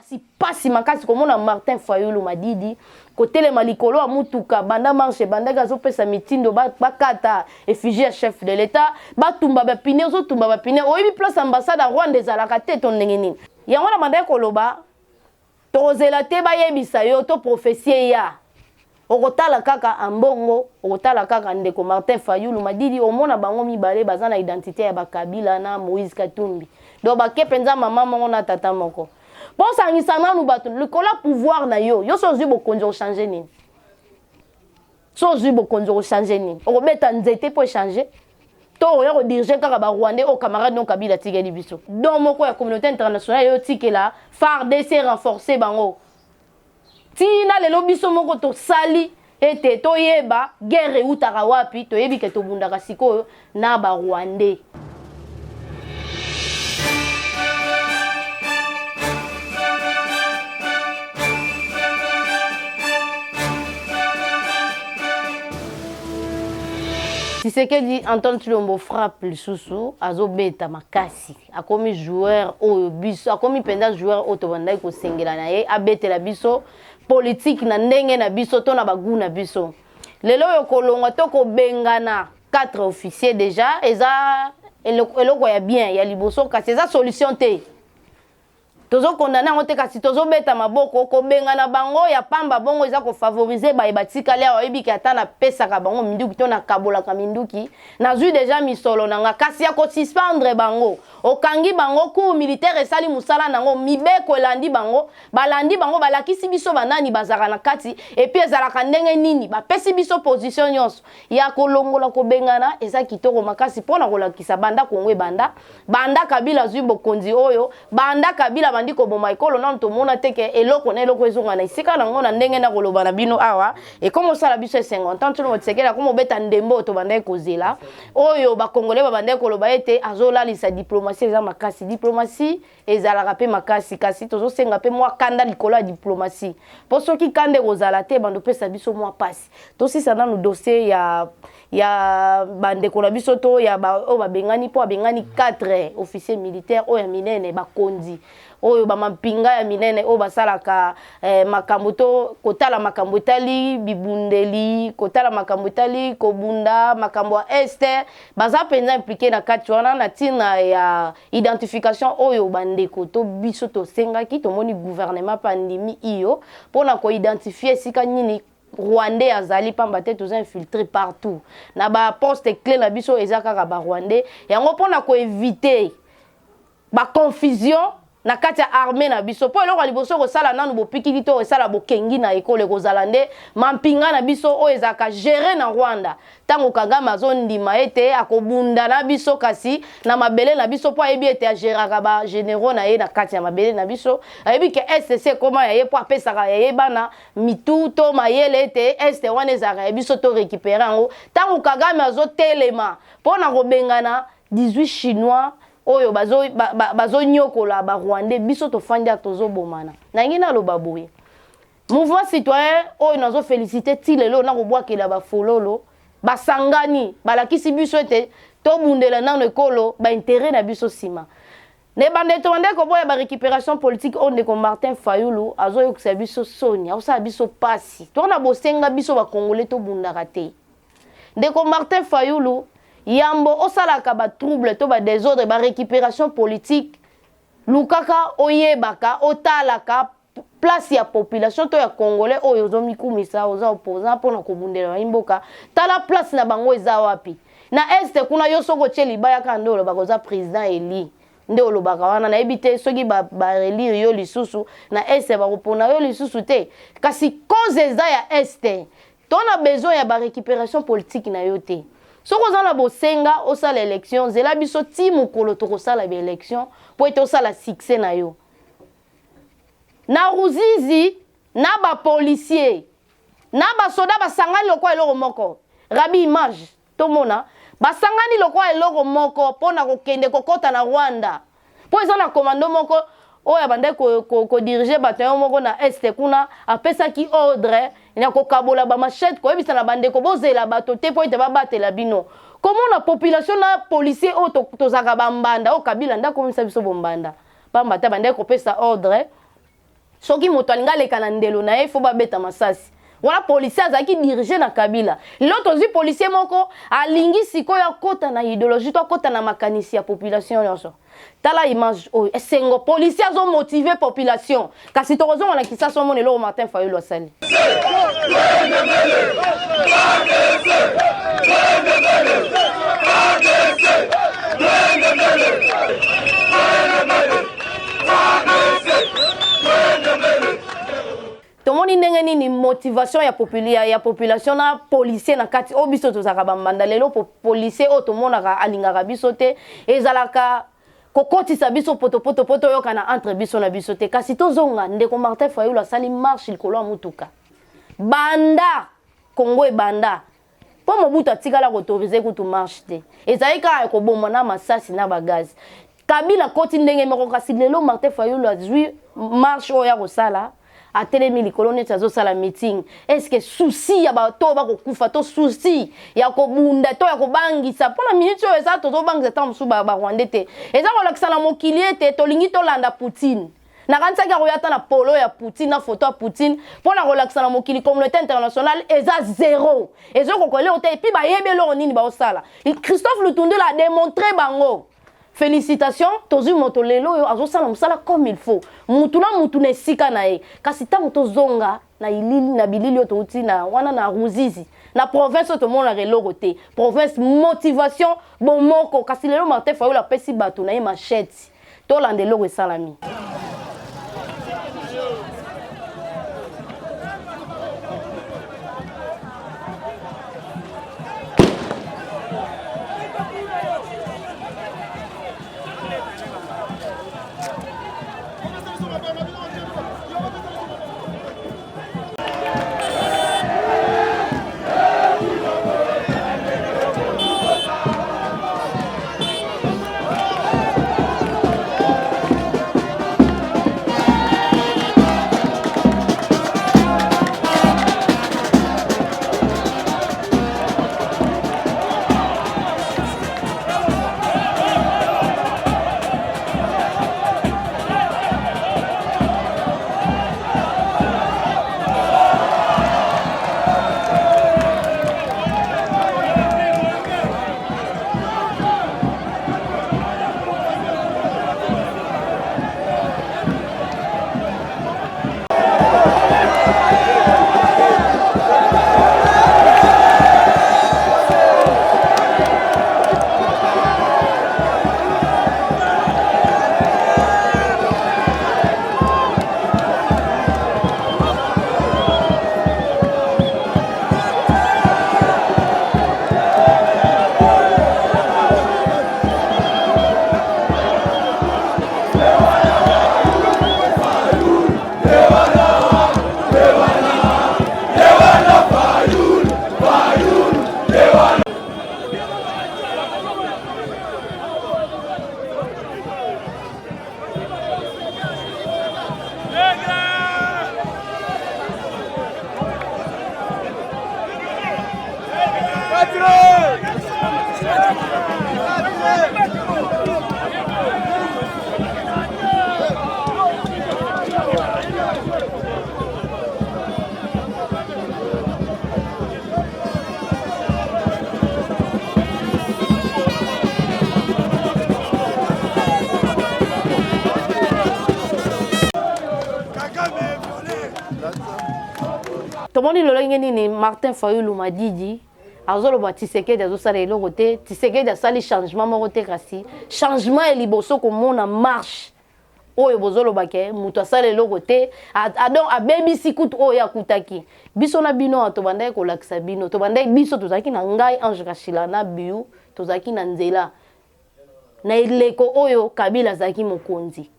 Si pasi makasi komona Martin Fayulu Madidi côté malikolo amutuka banda marche banda gazo pesa mitindo bakata effigie à chef de l'état batumba ba pine zo tumba ba pine oyibi place ambassade à Rwanda ezalaka te to ndenge nini yango na banda koloba tozela te bayebisa yo to prophétie ya okotala kaka ambongo okotala kaka ndeko Martin Fayulu Madidi omona bango mibale bazana identité ya bakabila na Moïse Katumbi do bakepenza mama mongo na tata moko. Bon, ça n'y s'en a nous battre. Le pouvoir na yo. Yo so zubo konjo changer ni. So zubo konjo changer ni. On met en zété pour changer. To yo diriger kaka ba Rwandais au camarade non Kabila tigeli biso. Donc moko ya communauté internationale yo tikela FARDC renforcer bango. Tina le lobiso moko to sali ete to yeba guerre utaka wapi to yebi ke to bundaka sikoyo na ba Rwandais. Si c'est que dit Antoine Tshilombo frappe le sous azobeta makasi a commis joueur au biso a commis pendant joueur auto bandai ko sengela na ye abete la biso politique na ndenge na biso to na bagu na biso lelo yo kolonga to ko bengana 4 officiers déjà eza eloko ya bien ya liboso kasi eza solution te tozo condamner ngote kasi tozo beta maboko ko bengana bango ya pamba bongo eza ko favoriser ba ebatika leo oyebi ki ata na pesa ka bango minduki to na kabola ka minduki na zu déjà misolo nanga kasi ya ko suspendre bango okangi bango ku militaire esali musala nango mibeko elandi bango balakisi biso banani bazaka na kati et puis ezalaka ndenge nini ba pesi biso position nyonso ya kolongola ko bengana eza kitoko makasi pona kolakisa banda kongwe banda Kabila zui bokonzi oyo banda Kabila bandi ko boma ekolo na ntomona teke eloko na eloko ezonga na isika nango na ndenge na koloba na bino awa et comme ça la biso 50 ans tuno tsekela comme beta ndembo to banda ekozela oyo ba congolais ba banda koloba ete azola lisa diplomatie eza makasi diplomatie ezalaka pe makasi kasi tozo senga pe mwa kanda likolo ya diplomatie po soki kande kozala te bando pesa biso mwa pasi to si sana no dossier ya bande ko na biso to ya ba o ba bengani po bengani 4 officiers militaires o ya minene bakonzi oyo ba mampinga ya minene o basalaka makambo to kotala makambo tali bibundeli kotala makambo tali kobunda makambo este baza penza impliqué na kati wana na tina ya identification oyo bandeko to biso to senga ki to moni gouvernement pandémie iyo pona ko identifier sika nini Rwandais azali pamba te tous infiltrés partout na ba poste clé na biso ezaka ka ba Rwandais yango pona ko éviter ba confusion na kati ya armée na biso po eloko liboso ko sala nanu bopikiki to esala bokengi na ekole kozala nde mampinga na biso o ezaka gérer na Rwanda tango Kagame azondima ete akobunda na biso kasi na mabele na biso po ayebi ete agéraka ba généraux na ye na kati ya mabele na biso ayebi ke STC koma ya ye po apesaka ya ye bana mitu to mayele ete este wana ezaka ya biso to récupérer yango tango Kagame azotelema po na kobengana 18 chinois oyo bazo nyokola ba Rwandais biso to fandi atozo bomana na ngina lo baboye mouvement citoyen oyo nazo féliciter tilelo na kobwakela ba fololo basangani balakisi biso ete to bundela na ekolo ba intérêt na biso sima ne bande to ndeko boya ba récupération politique onde ko Martin Fayulu azo yokisa biso soni aosa biso pasi to na bosenga biso ba congolais to bundaka te ndeko Martin Fayulu yambo osalaka ba trouble to ba désordre ba récupération politique lukaka oyebaka otalaka place ya population to ya congolais oyo zo mikumisa oza opposant pona ko bundela imboka tala place na bango eza wapi na este kuna yo soko tsheli baya ka ndolo bakoza président eli nde olobaka wana na ebite soki ba relire yo lisusu na este ba kopona yo lisusu te kasi cause eza ya este to na besoin ya ba récupération politique na yo te. Soko zana bosenga osala élection zela biso ti mukolo to kosala ba élection po ete osala succès na yo na ruzizi na ba policier na ba soda basangani lokwa eloko moko rabi image to mona basangani lokwa eloko moko pona kokende kokota na Rwanda po ezana commando moko oya bande ko diriger bataillon moko na este kuna apesa ki ordre ina ko kabola ba machette ko ebisa na bande ko bozela bato te po ite ba batela bino comment la population na policier o to zaka bambanda o Kabila nda komisa biso bombanda pamba ta bande ko pesa ordre soki moto alinga leka na ndelo na ye fo babeta masasi wana policier azaki diriger na Kabila l'autre zi policier moko alingi sikoyo akota na idéologie to akota na makanisi ya population nyonso tala image oyo esengo policier azo motiver population kasi tokozonga na Kisasa mona lelo Martin Fayulu asali tomoni ndenge nini motivation ya population na policier na kati o biso tozaka bambanda lelo policier o tomonaka alingaka biso te ezalaka kokotisa biso poto yokana entre biso na biso te kasi tozonga ndeko Martin Fayulu asali marche likolo ya mutuka banda Congo e banda po Mobutu atikala koautoriser kutu marche te ezali kaka koboma na masasi na bagazi Kabila koti ndenge moko kasi lelo Martin Fayulu azwi marche oya kosala atelemi likolo neti azosala meeting est-ce que souci ya bato bakokufa to souci ya kobunda to ya kobangisa mpona minute oyo eza tozobangisa ta mosusu barwande te eza kolakisa na mokili ete tolingi tolanda Poutine nakanisaki akoya ata na polo ya Poutine na foto ya Poutine mpona kolakisa na mokili communauté internationale eza zéro ezokokoleo te epuis bayebi eloko nini baosala Christophe Lutundula a démontré bango. Félicitations, tozu moto lelo yo azosala musala comme il faut. Mutu na mutu na esika na ye. Kasi tango tozonga na ilili na bilili to uti na wana na Ruzizi. Na province to mona reloko te. Province motivation bomoko kasi lelo Martin Fayulu pesi batu na ye machette. To landelo esalami. Tomoni lolenge nini Martin Fayulu Madidi azolo ba Tshisekedi azosala eloko te Tshisekedi asali changement moko te kasi changement eliboso ko mona marche oyo bozolo bake mutu asala eloko te adon abebisi kutu oyo akutaki biso na bino to bandai ko lakisa bino to bandai biso tozaki na ngai Ange Kashila na biu tozaki na nzela na eleko oyo Kabila zaki mokonzi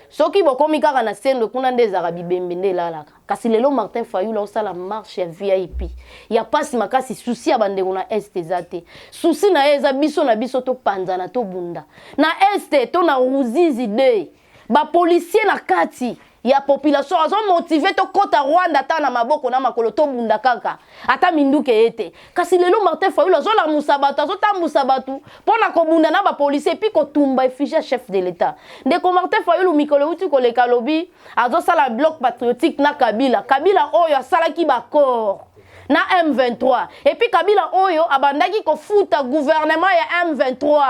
soki bokomi kaka na sendo kuna ndezaka bibembe ndelalaka kasi lelo Martin Fayulu osala marche ya VIP ya pasi makasi souci ya bandeko na est ezate souci na eza biso na biso to panza na to bunda na est to na Ruzizi de ba policier na kati ya population azo motivé to kota Rwanda ta na maboko na makolo to bunda kaka ata minduke ete kasi lelo Martin Fayulu azo la musabatu azo ta musabatu pona ko bunda na ba policier puis ko tumba effigie chef de l'état ndeko Martin Fayulu mikolo uti ko leka lobi azo sala bloc patriotique na Kabila oyo asala ki ba corps na M23 et puis Kabila oyo abandaki ko futa gouvernement ya M23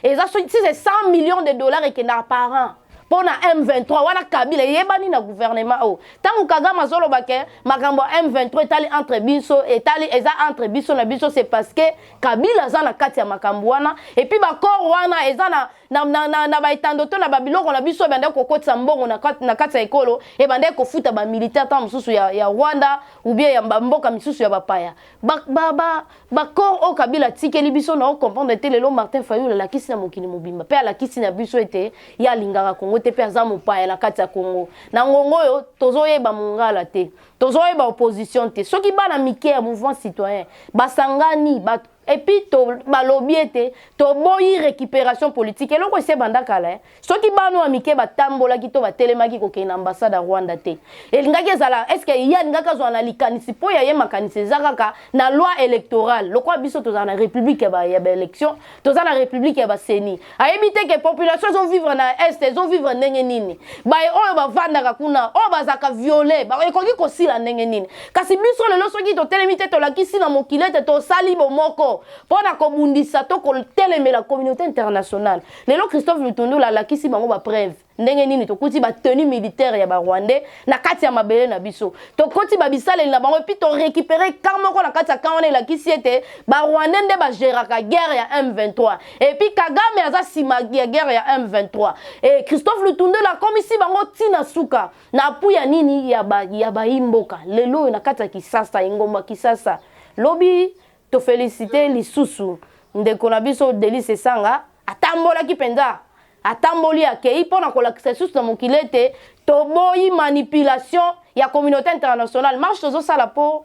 et ça c'est 100 millions de dollars et que par an pour na M23 wana Kabila yebani na gouvernement o tangu Kagame zolo bake makambo M23 tali entre biso et tali eza entre biso na biso c'est parce que Kabila za na kati ya makambo wana et puis ba corps wana eza na ba itandoto na babiloko na biso bande ko kotsa mbongo na kati ya ekolo e bande ko futa ba militaire tam mususu ya Rwanda ou bien ya mboka misusu ya bapaya ba corps o Kabila tikeli biso na comprendre te lelo Martin Fayulu la kisi na mokili mobimba pe la kisi na biso ete ya lingaka Congo te pe aza mopaya na kati ya Congo na ngongo yo tozoyeba mongala te tozoyeba opposition te soki bana mike ya mouvement citoyen basangani et puis to balobi ete to boyi récupération politique eloko ese banda kala soki bano amike batambola ki to batelemaki ko ke na ambassade ya Rwanda te elingaki ezala est-ce que ya lingaka zo na likanisi po ya ye makanisi ezakaka na loi électorale lokwa biso to za na république ya ba élection to za na république ya ba seni ayebi te ke population zo vivre na est zo vivre ndenge nini ba oyo bavandaka kuna oyo bazaka violer ba ekoki kosila ndenge nini kasi biso lelo soki to telemi te to lakisi na mokilete to sali bomoko pour na kobundisa to ko telemela la communauté internationale lelo Christophe Lutondo la lakisi bango ba preuve ndenge nini to kuti ba tenue militaire ya ba Rwandais na kati ya mabele na biso to koti ba bisale na bango puis to récupérer kamo ko na kati ya kaone lakisi ete ba Rwandais nde ba géraka guerre ya M23 et puis Kagame aza simagi ya guerre ya M23 et Christophe Lutondo la komisi bango tina suka na puya nini ya ba imboka lelo na kati ya Kisasa ingomba Kisasa lobi to féliciter lisusu ndeko na biso Delice Sanga atambola ki penza atamboli akei pona kolakisa susu na mokilete to boyi manipulation ya communauté internationale marche tozo sala po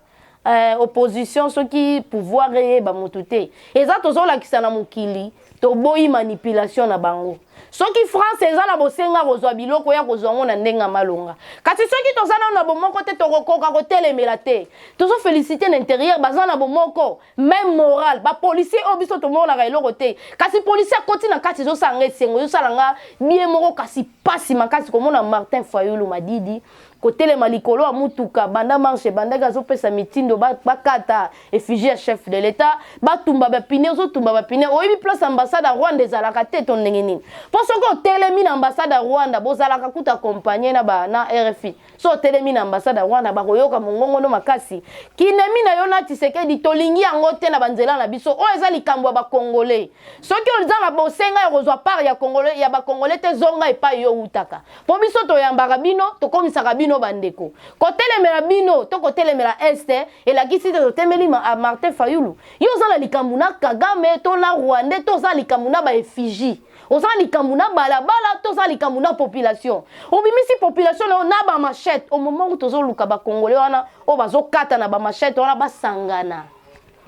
opposition soki pouvoir ba motute eza tozo lakisa na mokili to boyi manipulation na bango soki France eza na bosenga kozwa biloko ya kozwa na ndenga malonga kasi soki tozana na bomoko te tokokoka kotelemela te tozo féliciter l'intérieur bazana bomoko même moral ba policier obiso to mona ka eloko te kasi policier koti na kati zo sanga esengo yo salanga bien moko kasi pasi makasi komona Martin Fayulu Madidi kotelema likolo ya mutuka banda marche banda gazo pesa mitindo bakata effigie chef de l'état batumba ba pine zo tumba ba pine oyibi place ambassade ya Rwanda ezalaka te to ndenge nini po soko telemi na ambassade ya Rwanda bozalaka kuta accompagner na RFI so telemi na ambassade ya Rwanda bakoyoka mongongo no makasi kinemi na yo na Tshisekedi tolingi yango te na banzela na biso o eza likambo ya ba congolais soki olizama bosenga ya kozwa part ya congolais ya ba congolais te zonga epai yo utaka po biso to yambaka bino to komisaka bino bandeko kotelemela bino to kotelemela este elakisi te totemeli Martin Fayulu yo zala likambo na Kagame to na Rwanda to zala likambo na ba effigie ozala likambo na balabala to zala likambo na population obimisi population na ba machette au moment où tozo luka ba congolais wana o bazokata na ba machette wana basangana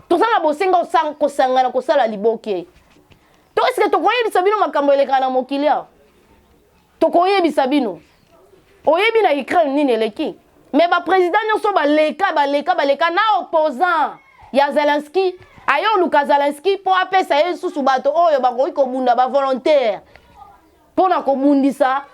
tozala bosenga osang kosangana kosala liboke to est-ce que tokoyebisa bino makambo eleka na mokilia tokoyebisa bino oyebi na Ukraine nini eleki mais ba président nyonso baleka na opposant ya Zelensky ayo Luka Zelensky po apesa yesusu bato oyo bakoki kobunda ba volontaire pona kobundisa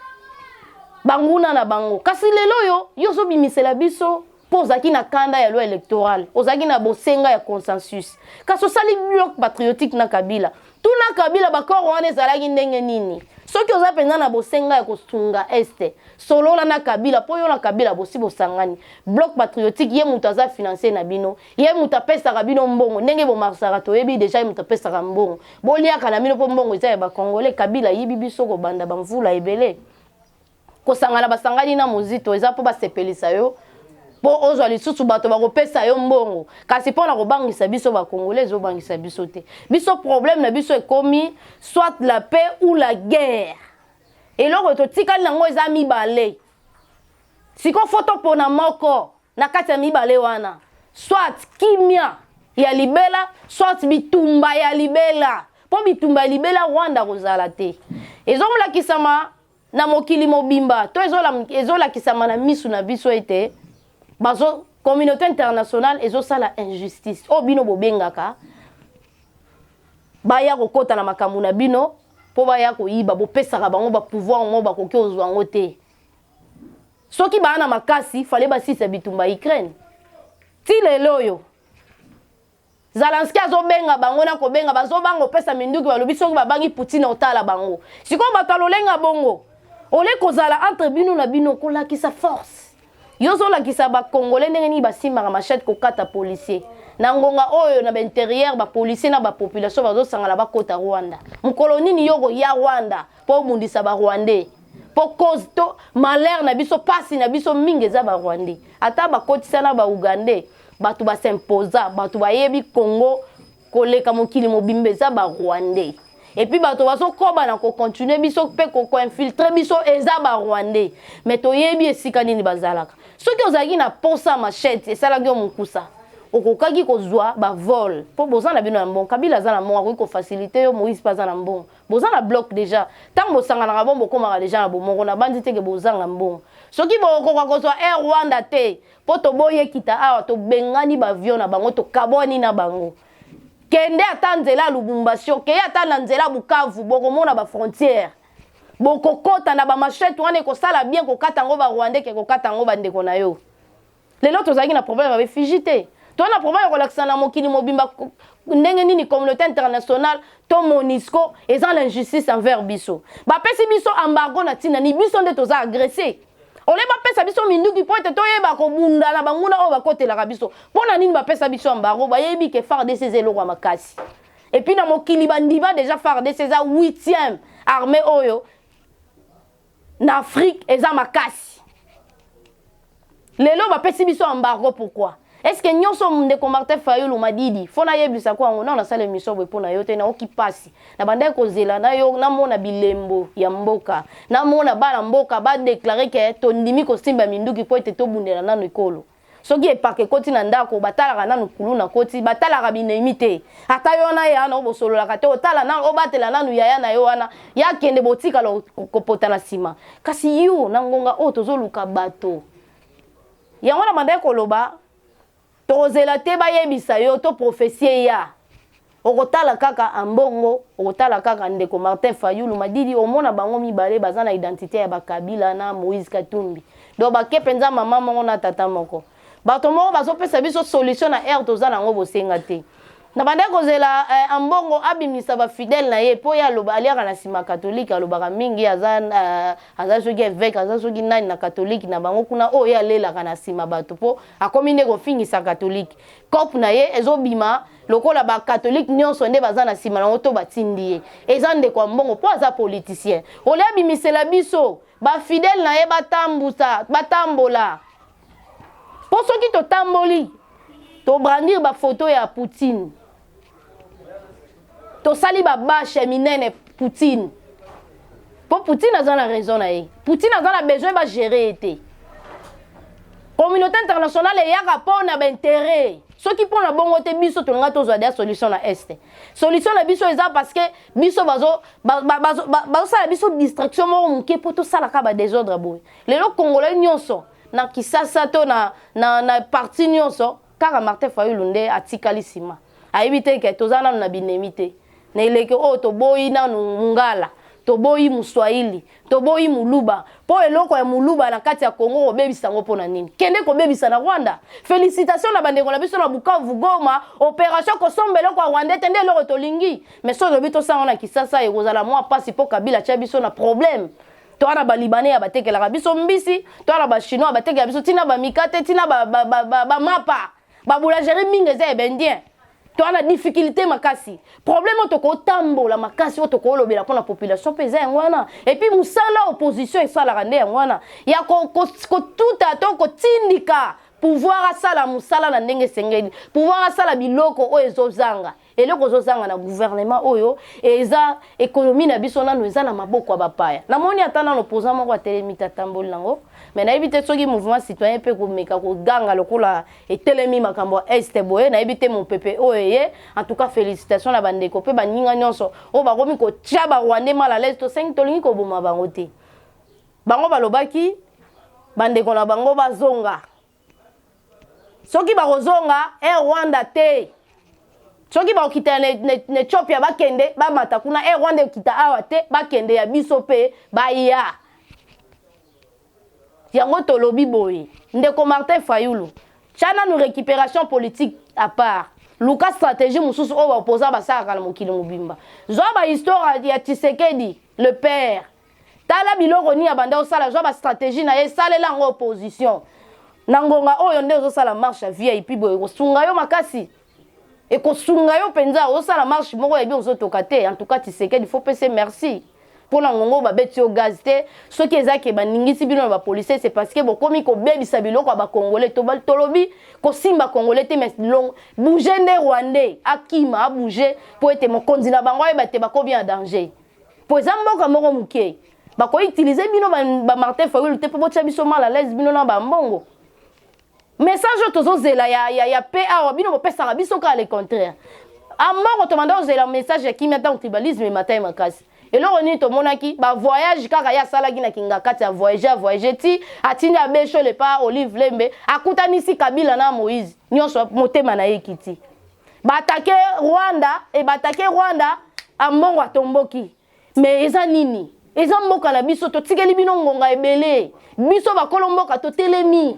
banguna na bango kasi lelo yo so bimisela biso po zaki na kanda ya loi électorale ozaki na bosenga ya consensus kasi osali bloc patriotique na Kabila tuna Kabila bakoro wana ezalaki ndenge nini soki oza penza na bosenga ya kosunga este solola na Kabila po yo na Kabila bosi bosangani bloc patriotique ye mutu aza financier na bino ye mutu apesaka bino mbongo ndenge bomarsaka toyebi deja ye mutu apesaka mbongo boliaka na bino po mbongo eza ya bakongole Kabila yibi biso kobanda bamvula ebele kosangana basangani na mozito eza po basepelisa yo po ozwa lisusu bato bakopesa yo mbongo kasi pona kobangisa biso bakongolais ezobangisa biso te biso problème na biso ekomi soit la paix ou la guerre eloko totikali nango eza mibale siko foto pona moko na kati ya mibale wana soit kimia ya libela soit bitumba ya libela po bitumba ya libela Rwanda kozala te ezomulakisama na mokili mobimba to ezola kisama na misu na biso ete bazo communauté internationale ezosala injustice o bino bobengaka baya kokota na makambo na bino po baya koyiba bopesaka bango ba pouvoir ngo bakoki ozwa ngo te soki bana makasi fale basisa bitumba Ukraine ti lelo yo Zelensky azobenga bango na kobenga bazobango pesa minduki balobi soki babangi Poutine otala bango siko batalolenga bongo ole kozala entre bino na bino kolakisa force yozo lakisa ba congolais ndenge ni basimaka machette kokata policier na ngonga oyo na ba intérieur ba policier na ba population bazosangala bakota Rwanda mukolo nini yoko ya Rwanda po bundisa ba Rwandais po cause to malheur na biso pasi na biso mingi za ba Rwandais ata ba kotisa na ba Ugandais batu ba s'imposa batu ba yebi Congo koleka mokili mobimbe za ba Rwandais et puis bato baso koba na ko continuer biso pe ko infiltrer biso eza ba Rwandais mais to yebi esika nini bazalaka soki ozaki na posa machette esala gyo mukusa okokaki kozwa ba vol po bozana bino na mbongo Kabila za na mbongo ko faciliter yo Moïse pas na mbongo bozana bloc déjà tant bosanga na bombo komaka déjà na bomongo na bandi teke bozanga mbongo soki bokoka kozwa Air Rwanda te po to boye kita awa to bengani ba avion na bango to kaboni na bango kende ata nzela Lubumbashi ke ata na nzela Bukavu bokomona ba frontière bokokota na ba machette wana ko sala bien ko kata ngo ba Rwandais ke ko kata ngo bandeko na yo lelo tozaki na problème avec fijité to na problème ko lakisa na mokili mobimba ndenge nini communauté internationale to Monisco eza l'injustice envers biso ba pesi biso embargo na tina ni biso nde toza agressé ole ba pesa biso minduki po ete toyeba ko bunda na banguna o bakotela biso pona nini ba pesa biso embargo ba yebi ke FARDC ezelo makasi et puis na mokili bandiba déjà FARDC eza 8e armée oyo na Afrique eza makasi lelo ba pesi biso embargo pourquoi est-ce que nyonso ndeko Martin Fayulu Madidi fona yebisa kwa ngona na sala émission bepona yo te na okipasi na banda kozela na yo na mona bilembo ya mboka na mona bana mboka ba déclarer que tondimi ko simba minduki po ete to bundela nanu ekolo soki epake koti na ndako batalaka nanu kuluna koti batalaka binemite ata yo na ya na obosolola te otala na obatela nanu ya na yo wana ya kende botika lo kopota na sima kasi yo na ngonga o tozoluka bato ya wana banda koloba tozela te bayebisa yo to prophétie ya okotala kaka ambongo okotala kaka ndeko Martin Fayulu Madidi omona bango mibale baza na identité ya bakabila na Moïse Katumbi do bakepenza mama mongo na tata moko bato mo bazopesa biso solution na air toza nango bosenga te na banda kozela ambongo abimisa ba fidèle na ye po ya loba aliaka na sima catholique alobaka mingi aza soki évêque aza soki nani na catholique na bango kuna o ya lelaka na sima bato po akomi nde kofingisa catholique cop na ye ezobima lokola ba catholique nyonso nde baza na sima nango to batindi ye eza ndeko ya mbongo po aza politicien ole abimisela biso ba fidèle na ye batambola po soki totamboli to brandir ba photo ya Poutine to sali ba bâche minene Poutine po Poutine a la raison na ye Poutine a la besoin ba gérer été communauté internationale ya rapport na ba intérêt ceux qui prend la bonne côté biso to nga to zo des solution na est solution na biso eza parce que biso bazo sala biso distraction mo muke po to sala ka ba désordre boy lelo congolais nyonso na kisasa to na parti nyonso kaka Martin Fayulu nde atikali sima ayibite ke tozana na binemite na ileke o to boyi na ngala to boyi muswahili to boyi muluba po eloko ya muluba na kati ya Congo obebisa ngo pona nini kende ko bebisa na Rwanda félicitations na bandeko na biso na Bukavu Goma opération ko sombelo kwa Rwanda tende eloko tolingi mais so bito sanga na kisasa ekozala mwa pasi po Kabila tia biso na problème to ana ba libanais ya batekela biso mbisi to ana ba chinois batekela biso tina ba mikate tina ba mapa ba boulangerie mingi za ebendien to ana difficulté makasi problème to ko tambola makasi to ko lobela pona population peza ngwana et puis musala opposition esala rande ngwana ya ko tuta to ko tindika pouvoir asala musala na ndenge sengeli pouvoir asala biloko o ezozanga eloko zozanga na gouvernement oyo eza économie na biso nanu eza na maboko ya bapaya namoni ata na opposant moko atelemita tamboli nango mais na ebite soki mouvement citoyen pe ko meka ko ganga lokola etelemi makambo este boye na ebite mon pepe oyo ye en tout cas félicitations na bandeko pe baninga nyonso o bakomi ko tia ba Rwandais mal à l'aise to 5 tolingi ko boma bango te bango balobaki bandeko na bango bazonga soki bakozonga Rwanda te soki bakokita ne Ethiopia bakende bamata kuna Rwanda okita awa te bakende ya biso pe baya yango tolobi boye ndeko Martin Fayulu chana nous récupération politique à part luka stratégie mususu o opposant basaka na mokili mobimba zo ba histoire ya Tshisekedi le père tala biloko ni abanda osala zo ba stratégie na ye salela ngo opposition nangonga oyo nde ozosala marche ya VIP boye kosunga yo makasi et kosunga yo penza osala marche moko ebi ozotoka te en tout cas Tshisekedi il faut pese merci pour la ngongo ba beti o gaz te soki ezaki baningisi bino ba policier c'est parce que bokomi ko bebisa biloko ba congolais to tolobi ko simba congolais te mais long bouger nde rwandais akima bouger pour être mokonzi na bango ba te ba ko bien danger pour zamboka moko muke ba ko utiliser bino ba Martin Fayulu te po botia biso mal à l'aise bino na ba mbongo message tozo zela ya PA bino bo pesa biso ka le contraire amongo to manda zela message ya kimia ta tribalisme matin makasi et là on est au monaki ba voyage kaka ya sala gina kinga kati ya voyager ti atini abesho le pa Olive Lembe akutanisi Kabila na Moïse nyonso motema na ekiti ba attaquer Rwanda et ba attaquer Rwanda amongo atomboki mais eza nini eza mboka na biso to tikeli bino ngonga ebele biso ba kolomboka to telemi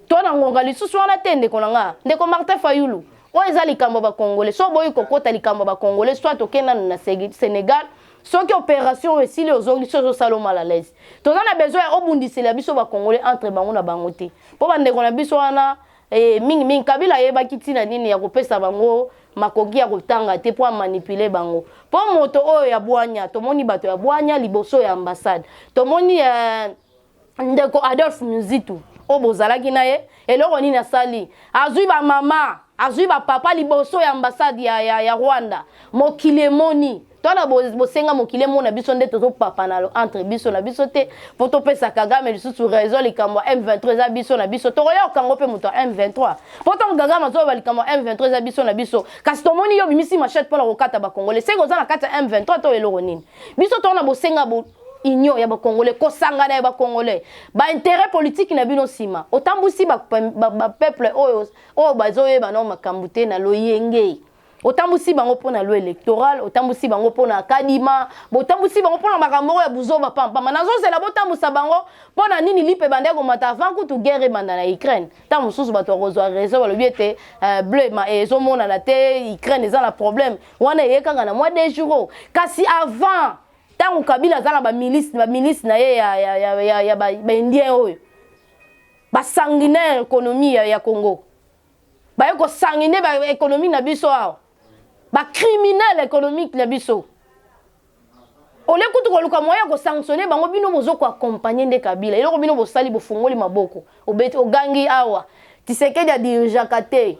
to na ngonga lisusu wana tende konanga ndeko Martin Fayulu o eza likambo ba congolais so boyi kokota likambo ba congolais soit tokena na Sénégal soki opération esili ozongi sozo salo mal à l'aise to na besoin obundisela biso ba congolais entre bango na bango te po bandeko na biso wana mingi Kabila yeba kitina nini ya kopesa bango makoki ya kotanga te po manipuler bango po moto oyo ya bwanya tomoni bato ya bwanya liboso ya ambassade tomoni ndeko Adolphe Muzitu obozalaki na ye eloko nini asali azui ba mama azui ba papa liboso ya ambassade ya Rwanda mokile moni tona bosenga mokile mona biso nde tozo papa na entre biso na biso te po to pesa Kagame lisusu raison likambo M23 za biso na biso to yo kango pe moto M23 po to Kagame zo ba likambo M23 za biso na biso kasi to moni yo bimisi machette pona kokata ba congolais seko za na kata M23 to eloko nini biso tona bosenga bo union ya ba congolais ko sangana ya ba congolais ba intérêt politique na bino sima otambusi ba peuple oyo bazoyeba na makambute na loyenge otambusi bango pona lo électoral otambusi bango pona kadima botambusi bango pona makambo ya buzoba pampa nazo zela botambusa bango pona nini lipe bandeko mata avant kutu guerre banda na Ukraine ta mususu bato kozwa raison balobi ete bleu ma ezomona na te Ukraine eza na problème wana yekanga na mois de jours kasi avant tangu Kabila zala ba milice na ye ya ba indien oyo ba sanguinaire économie ya Congo ba yeko sanguiner ba économie na biso awo ba criminel économique na biso ole kutu ko luka moya ko sanctionner bango bino bozo ko accompagner de Kabila eloko bino bosali bofungoli maboko obeti ogangi awa Tshisekedi a dirigeaka te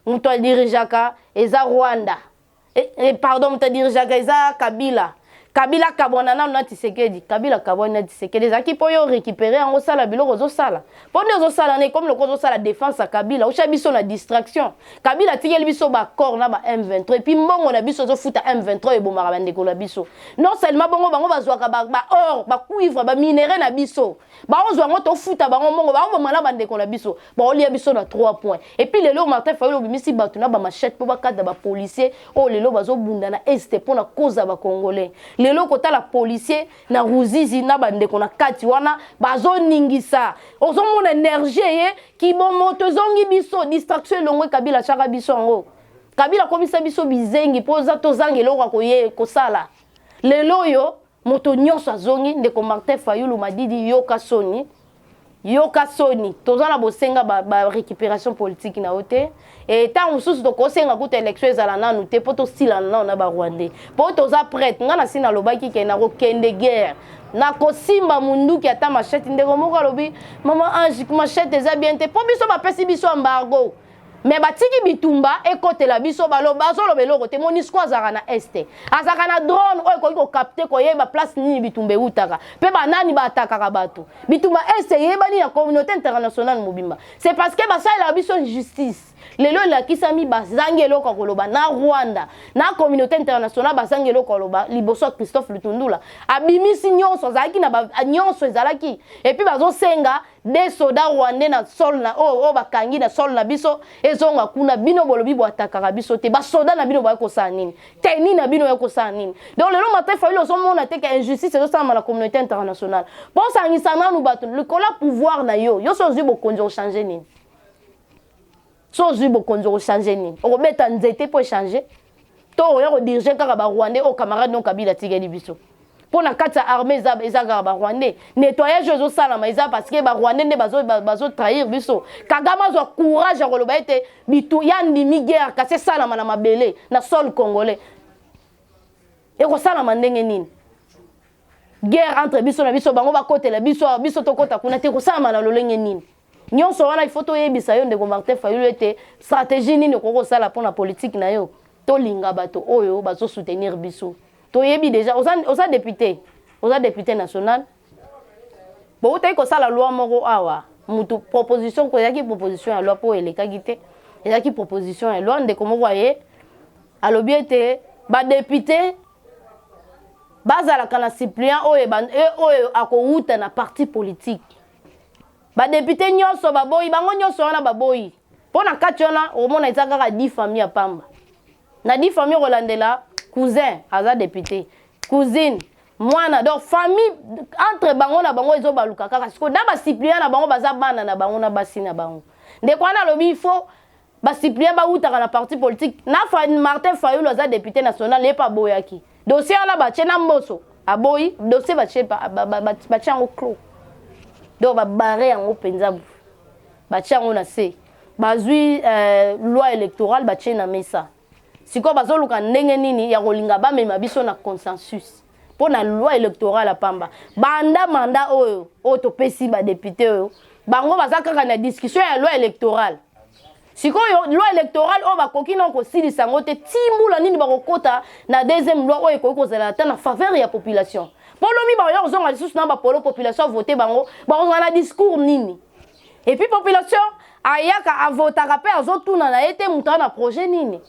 muto a dirigeaka eza Rwanda pardon muto a dirigeaka eza Kabila kabona na Tshisekedi Kabila kabona na Tshisekedi zaki po yo récupérer en osala biloko zo sala po nde zo sala ne comme le ko zo sala défense à Kabila o chabiso na distraction Kabila tigeli biso ba corps na ba M23 puis mbongo na biso zo futa M23 e bomaka bandeko la biso non seulement bango bazwaka ba or ba cuivre ba minerai na biso ba ozwa ngoto futa bango mbongo ba bomala bandeko la biso ba olia biso na 3 points et puis lelo Martin Fayulu bimisi batu na ba machette po ba kada ba policier o lelo bazo bunda na este po na cause ba congolais lelo kota la policier na ruzizi na bandeko na kati wana bazo ningisa ozo mona énergie ye ki bon moto zongi biso distraction longwe Kabila chaka biso ngo Kabila komisa biso bizengi poza to zangi loko koye kosala lelo yo moto nyonso azongi ndeko Martin Fayulu madidi yoka soni tozana bosenga ba récupération politique na ote et tant mususu to kosenga kuta élection ezala nanu te poto sila na ba Rwandais po toza prête ngana sina lobaki ke na ko kende guerre na kosimba munduki ata machette ndeko moko lobi mama Ange machette eza bien te po biso ba pesi biso embargo mais batiki bitumba ekotela biso bazolobela okote MONUSCO azaka na este azaka na drone oyo ekoki kokapte koyeba place nini bitumba eutaka mpe banani baatakaka bato bitumba este eyebani na communauté internationale mobimba c'est parce que basalela biso justice lelo elakisami bazangi eloko koloba na Rwanda na communauté internationale bazangi eloko koloba liboso Christophe Lutundula abimisi nyonso azalaki na nyonso ezalaki et puis bazosenga des soldats rwandais na sol na bakangi na sol na biso ezonga kuna bino bolobi boatakaka biso te basoda na bino bayokosala nini teni na bino bayokosala nini donc lelo matin fayulu ozomona te ke injustice ezosalama na communauté internationale mpo osangisa nanu bato likola pouvoir na yo so ozwi bokonzi ochange nini so ozwi bokonzi ochange nini okobeta nzete mpo echange to oya kodirige kaka barwandais o camarade no Kabila tigeli biso pour na kati ya armée eza kaka barwandais nettoyage ezosalama eza parce que barwandais nde bazotrahir biso Kagame azwa courage ya koloba ete bitu ya ndimi guerre kasi esalama na mabele na sol congolais ekosalama ndenge nini guerre entre biso na biso bango bakotela biso tokota kuna te ekosalama na lolenge nini nyonso wana il faut toyebisa yo ndeko Martin Fayulu ete stratégie nini okokosala mpona politique na yo tolinga bato oyo bazosoutenir biso toyebi déjà oza député national bo utaki kosala loi moko awa mutu proposition ko ezaki proposition ya loi po elekaki te ezaki proposition ya loi ndeko moko aye alobi ete badéputé bazalaka na suppléant oyo akouta na parti politique badéputé nyonso baboyi bango nyonso wana baboyi mpo na kati wana omona eza kaka 10 famille ya pamba na 10 famille kolandela cousin aza député cousine mwana donc famille entre bango na bango ezobaluka kaka siko na basiplier na bango baza bana na bango na basi na bango ndeko wana alobi il faut basiplier bautaka na parti politique na Martin Fayulu aza député national ye pa boyaki dossier wana batie na mboso aboyi dossier batie yango clos donc babare yango mpenza batie yango na se bazwi loi électorale batie na mesa siko bazoluka ndenge nini ya kolinga bamema biso na consensus pour na loi électorale apamba banda manda oyo topesi badéputé oyo bango baza kaka na discussion ya loi électorale sikoyo loi électorale oyo bakoki na kosilisa yango te timbula nini bakokota na deuxième loi oyo ekoki kozala ata na faveur ya population mpo lobi bakoya kozonga lisusu na bapolo population vote bango bakozala na discours nini et puis population ayaka avotaka mpe azotuna na ye te moto na projet nini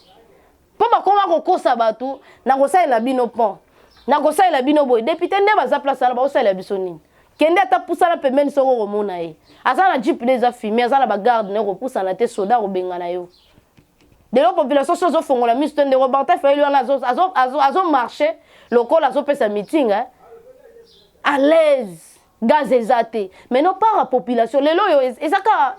mpo bakoma kokosa bato na kosalela bino pont na kosalela bino boye député nde baza place wana bakosalela biso nini kende ata pusana pembeni soko komona ye aza na jeep ne eza filme aza na bagarde ne kopusana te soda kobengana yo lelo population so ozofongola miso te ndeko Martin Fayulu wana azomarche lokola azopesa meeting à l'aise gaz eza te mais non pas la population lelo oyo ezaka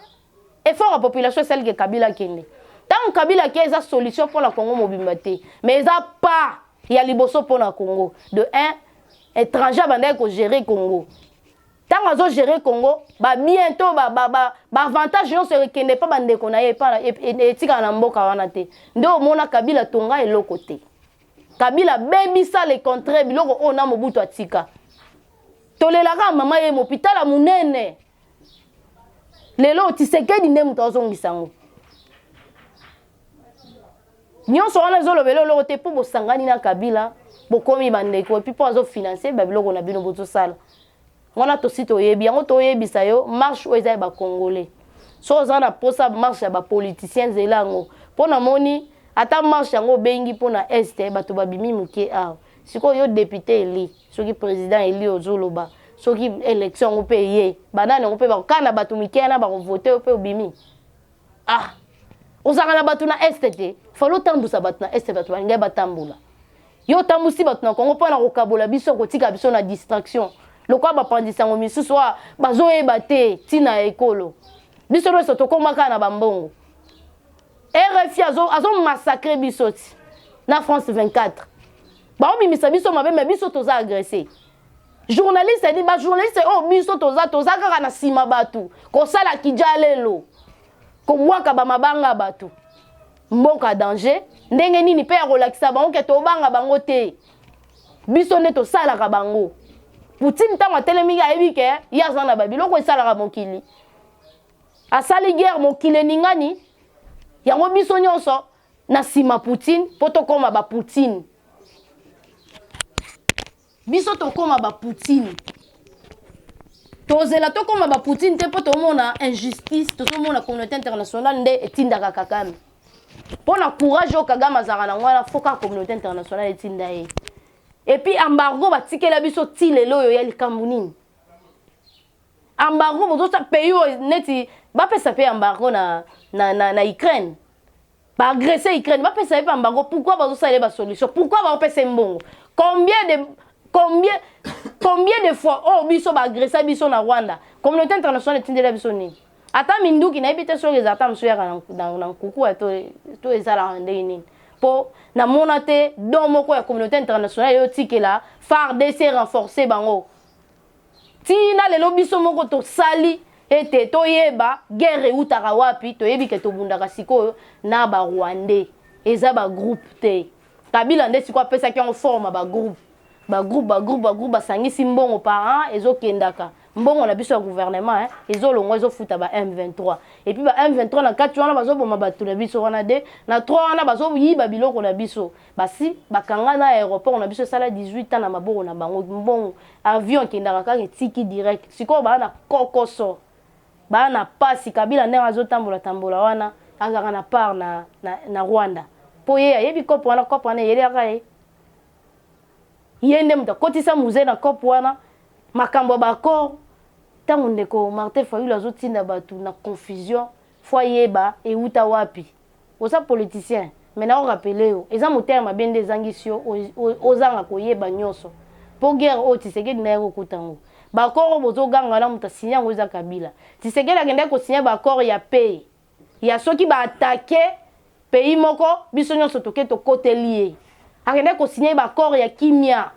effort ya population celle que Kabila kende tant Kabila ki eza solution pour la Congo mobimba te mais eza pas ya liboso pour la Congo de un étranger bandai ko gérer Congo tant azo gérer Congo ba bientôt ba avantage non se kende pas bande ko na ye pa etika na mboka wana te ndo mona Kabila tonga eloko te Kabila baby ça le contraire biloko ona mobutu atika tolelaka mama ye hôpital a munene lelo Tshisekedi nde muto azongisango nyonso wana ezolobela loko te mpo bosangani na Kabila bokomi bandeko epi mpo azofinanse babiloko na bino bozosala wana tosi toyebi yango toyebisa yo marche oyo eza ya bacongolais so oza na mposa marche ya bapoliticien nzela yango mpo namoni ata marche yango obengi mpo na este bato babimi moke awa sikoyo yo député eli soki président eli ozoloba soki élection yango mpe ye banani yango mpe bakokana bato mike na bakovote yo mpe obimi ozaka na bato na este te falo otambusa bato na este bato balingai batambula yo otambusi bato na Congo mpona kokabola biso kotika biso na distraction lokola bapandisa yango misusu bazoyeba te ntina ya ekolo biso nyonso tokomaka na bambongo RFI azomassacre biso ti na France 24 baobimisa biso mabe me biso toza agressé journaliste edi bajournaliste oyo biso toza kaka na nsima bato kosala kija lelo kobwaka bamabanga bato mboka danger ndenge nini mpe ya kolakisa bango ke tobanga bango te biso nde tosalaka bango Poutine ntango atelemi ayebi ke ye aza na babiloko esalaka mokili asali guerre mokili eningani yango biso nyonso na sima Poutine po tokoma ba Poutine biso tokoma ba Poutine tozela tokoma ba Poutine te po tomona injustice tozomona communauté internationale nde etindaka Kagame pona courage au Kagame azaka na ngwana foka communauté internationale etinda ye et puis embargo batikela biso ti lelo yo ya likambo nini embargo bozo sa pays neti ba pesa pe embargo na Ukraine ba agresser Ukraine ba pesa pe embargo pourquoi bazo sa ba solution pourquoi ba pesa mbongo combien de fois oh biso ba agresser biso na Rwanda communauté internationale etindela biso nini ata minduki na ebite so les ata msuya na kuku to ezala ndenge nini po na monate don moko ya communauté internationale yo tikela FARDC renforcer bango tina lelo biso moko to sali ete to yeba guerre utaka wapi to yebi ke to bundaka sikoyo na ba Rwandais eza ba groupe te Kabila nde siko pesa ki on forme ba groupe basangisi mbongo par an ezo kendaka mbongo na biso ya gouvernement ezo longo ezo futa ba M23 et puis ba M23 na 4 wana bazo boma batu na biso wana de na 3 wana bazo yiba biloko na biso basi bakanga na aéroport na biso sala 18 ans na maboko na bango mbongo avion kendaka kaka tiki direct siko ba na kokoso ba na pasi Kabila nde azo tambola wana azaka na part na Rwanda po ye ayebi kopo wana yeli akaye yende muta kotisa musée na kopo wana makambo bakor tango ndeko Martin Fayulu azotinda batu na confusion fois yeba euta wapi osa politicien mais na rappeler yo eza moteur mabende zangisio ozanga koyeba nyonso po guerre o Tshisekedi na yeko kutango bakor bozo ganga na muta signer ngo za Kabila Tshisekedi agenda ko signer bakor ya paix ya soki ba attaquer pays moko biso nyonso toke to côté lié agenda ko signer bakor ya kimia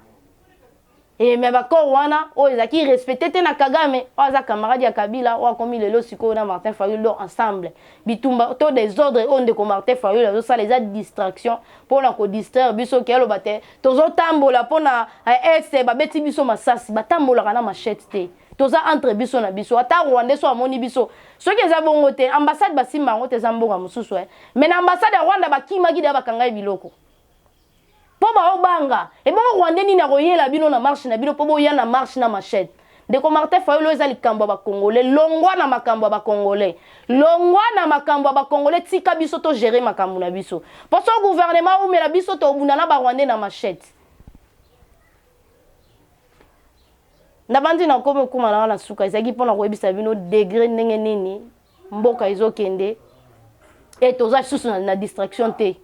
et mais bakor wana o ezaki respecté te na Kagame o za camarade ya Kabila o komi lelo siko na Martin Fayulu ensemble bitumba to des ordres onde ko Martin Fayulu zo ça les a distraction pour na ko distraire biso kelo bate tozo tambola pona est ba beti biso masasi batambola kana machette te toza entre biso na biso ata Rwanda so amoni biso soki eza bongo te ambassade basimba ngo te zamboka mususu mais na ambassade ya Rwanda bakimaki da bakanga biloko po ba obanga e bon Rwanda ni na koyela bino na marche na bino po bo ya na marche na machette de ko Martin Fayulu eza likambo ba congolais longwa na makambo ba congolais tika biso to gérer makambo na biso po so gouvernement ou mela biso to bunda na ba Rwanda na machette na bandi na komo kuma na suka ezaki pona ko ebisa bino degré ndenge nini mboka ezokende et toza susu na distraction te.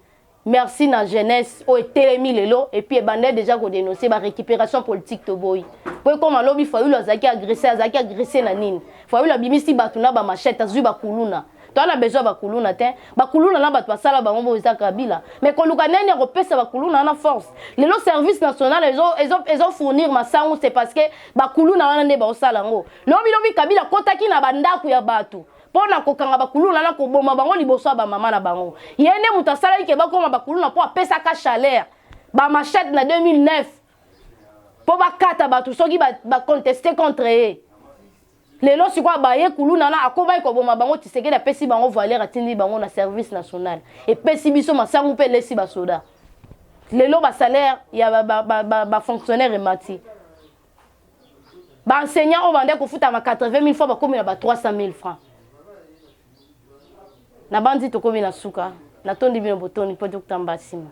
Merci na jeunesse au telemi lelo et puis bandé déjà ko dénoncer ba récupération politique to boy. Pour comme lobby Fayulu azaki agressé na nini. Fayulu bimisi batuna ba machette azu ba kuluna. Toi na besoin ba kuluna te. Ba kuluna na ba sala ba ngombo za Kabila. Mais ko luka nene ko pesa ba kuluna na force. Lelo service national ezo fournir masangu c'est parce que ba kuluna wana ne ba osala ngo. Lobby Kabila kotaki na bandaku ya batu. Pona kokanga bakuluna na koboma bango liboso ba mama na bango yene mutasala ke bakoma bakuluna po apesa ka chaleur ba machette na 2009 po bakata batu soki ba contester contre eux lelo sikwa ba ye kuluna na akoba ko boma bango Tshisekedi apesi bango valeur atindi bango na service national et pesi biso masangu pe lesi ba soda lelo ba salaire ya ba fonctionnaire mati ba enseignant o bande ko futa ma 80,000 fois ba komi na ba 300,000 francs na bandi tokomi na suka na tondi bino botoni po tokutamba sima